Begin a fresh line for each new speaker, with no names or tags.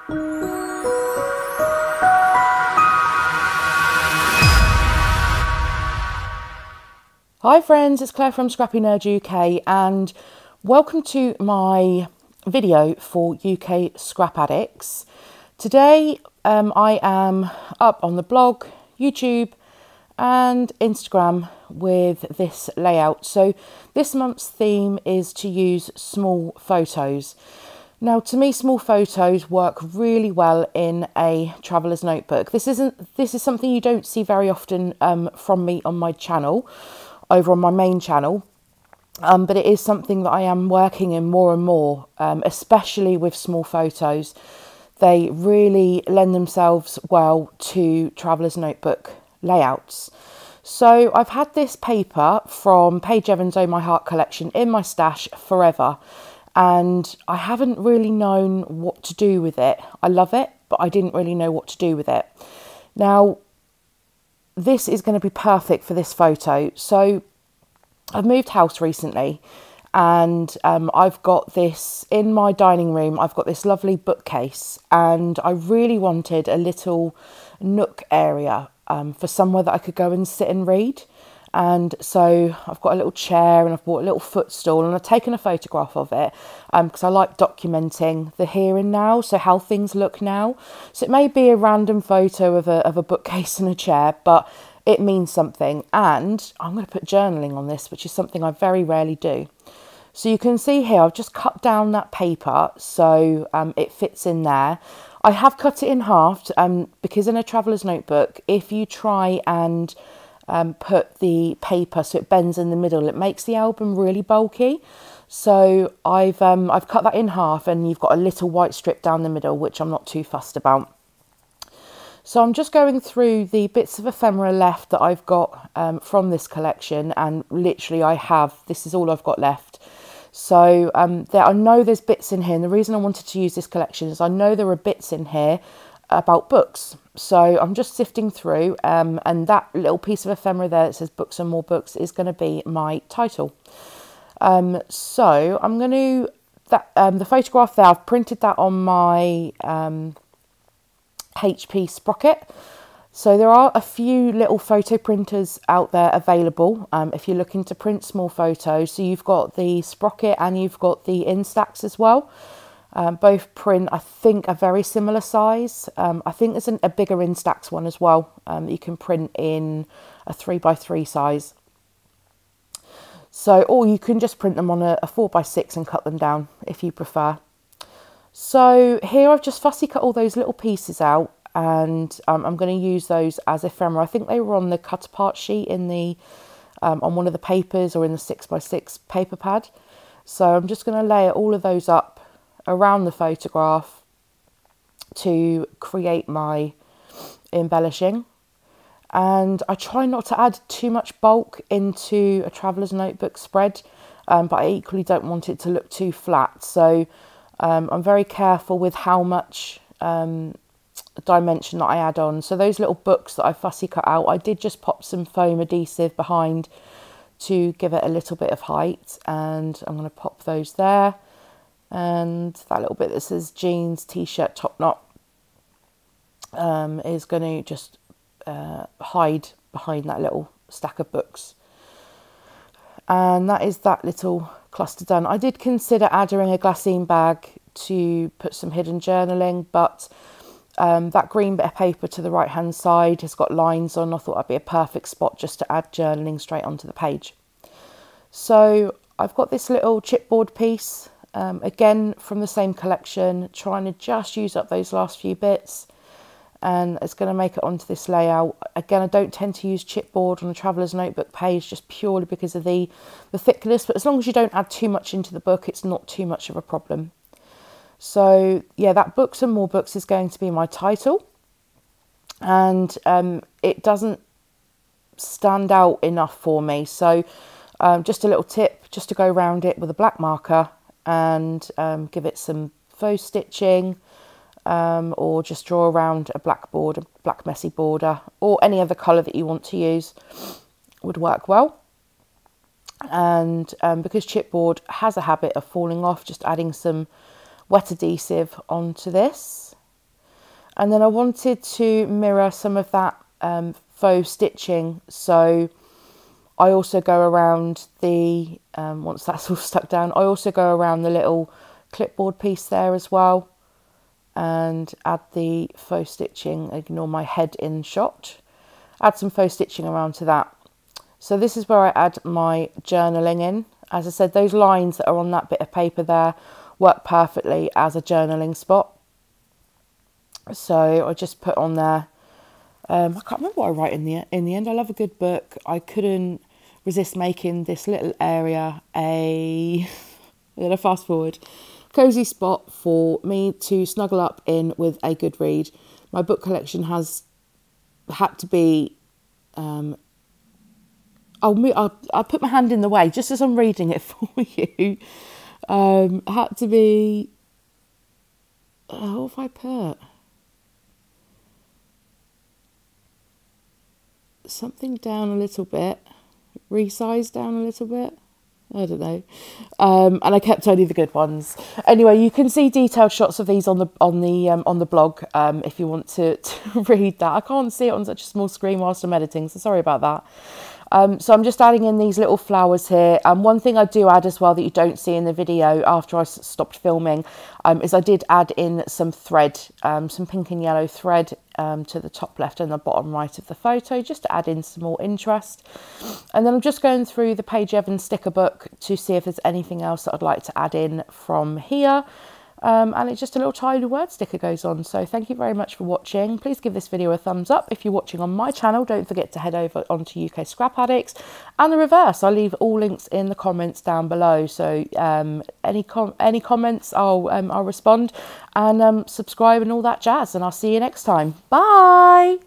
Hi friends, it's Claire from ScrappyNerdUK and welcome to my video for UK Scrap Addicts. Today I am up on the blog, YouTube and Instagram with this layout. So this month's theme is to use small photos. Now to me, small photos work really well in a traveller's notebook. This is something you don't see very often from me on my channel, over on my main channel, but it is something that I am working in more and more, especially with small photos. They really lend themselves well to traveller's notebook layouts. So I've had this paper from Paige Evans' Oh My Heart collection in my stash forever, and I haven't really known what to do with it. I love it, but I didn't really know what to do with it. Now this is going to be perfect for this photo. So I've moved house recently and I've got this in my dining room. I've got this lovely bookcase and I really wanted a little nook area for somewhere that I could go and sit and read. And so I've got a little chair and I've bought a little footstool and I've taken a photograph of it because I like documenting the here and now, so how things look now. So it may be a random photo of a bookcase and a chair, but it means something. And I'm going to put journaling on this, which is something I very rarely do. So you can see here, I've just cut down that paper so it fits in there. I have cut it in half because in a traveller's notebook, if you try and put the paper so it bends in the middle, it makes the album really bulky. So I've cut that in half and you've got a little white strip down the middle, which I'm not too fussed about. So I'm just going through the bits of ephemera left that I've got from this collection, and literally this is all I've got left. So I know there's bits in here, and the reason I wanted to use this collection is I know there are bits in here about books. So I'm just sifting through and that little piece of ephemera there that says books and more books is going to be my title. So I'm going to, the photograph there, I've printed that on my HP Sprocket. So there are a few little photo printers out there available if you're looking to print small photos. So you've got the Sprocket and you've got the Instax as well. Both print, I think, a very similar size. I think there's a bigger Instax one as well. You can print in a 3x3 size. So, or you can just print them on a 4x6 and cut them down if you prefer. So here I've just fussy cut all those little pieces out, and I'm going to use those as ephemera. I think they were on the cut apart sheet in the on one of the papers or in the 6x6 paper pad. So I'm just going to layer all of those up around the photograph to create my embellishing. And I try not to add too much bulk into a traveller's notebook spread, but I equally don't want it to look too flat. So I'm very careful with how much dimension that I add on. So those little books that I fussy cut out, I did just pop some foam adhesive behind to give it a little bit of height, and I'm going to pop those there. And that little bit that says jeans, t-shirt, top knot is going to just hide behind that little stack of books. And that is that little cluster done. I did consider adding a glassine bag to put some hidden journaling, but that green bit of paper to the right hand side has got lines on. I thought that'd be a perfect spot just to add journaling straight onto the page. So I've got this little chipboard piece, again from the same collection, trying to just use up those last few bits, and it's going to make it onto this layout. Again, I don't tend to use chipboard on a traveller's notebook page just purely because of the thickness, but as long as you don't add too much into the book, it's not too much of a problem. So yeah, that books and more books is going to be my title, and it doesn't stand out enough for me. So just a little tip, just to go around it with a black marker and give it some faux stitching, or just draw around a black messy border, or any other colour that you want to use would work well. And because chipboard has a habit of falling off, just adding some wet adhesive onto this And then I wanted to mirror some of that faux stitching, so I also go around the, once that's all stuck down, I also go around the little clipboard piece there as well and add the faux stitching. Ignore my head in shot. Add some faux stitching around to that. So this is where I add my journaling in. As I said, those lines that are on that bit of paper there work perfectly as a journaling spot. So I just put on there, I can't remember what I write in the end. I love a good book. I couldn't resist making this little area a fast forward cozy spot for me to snuggle up in with a good read. My book collection has had to be I'll put my hand in the way just as I'm reading it for you. Had to be, what have I put? Something down a little bit, resize down a little bit. I don't know. And I kept only the good ones. Anyway, you can see detailed shots of these on the blog if you want to read that. I can't see it on such a small screen whilst I'm editing, so sorry about that. So I'm just adding in these little flowers here. One thing I do add as well that you don't see in the video after I stopped filming is I did add in some thread, some pink and yellow thread to the top left and the bottom right of the photo, just to add in some more interest. And then I'm just going through the Page Evans sticker book to see if there's anything else that I'd like to add in from here. And it's just a little tiny word sticker goes on. So thank you very much for watching. Please give this video a thumbs up. If you're watching on my channel, don't forget to head over onto UK Scrap Addicts, and the reverse. I'll leave all links in the comments down below. So any comments, I'll respond, and subscribe and all that jazz. And I'll see you next time. Bye.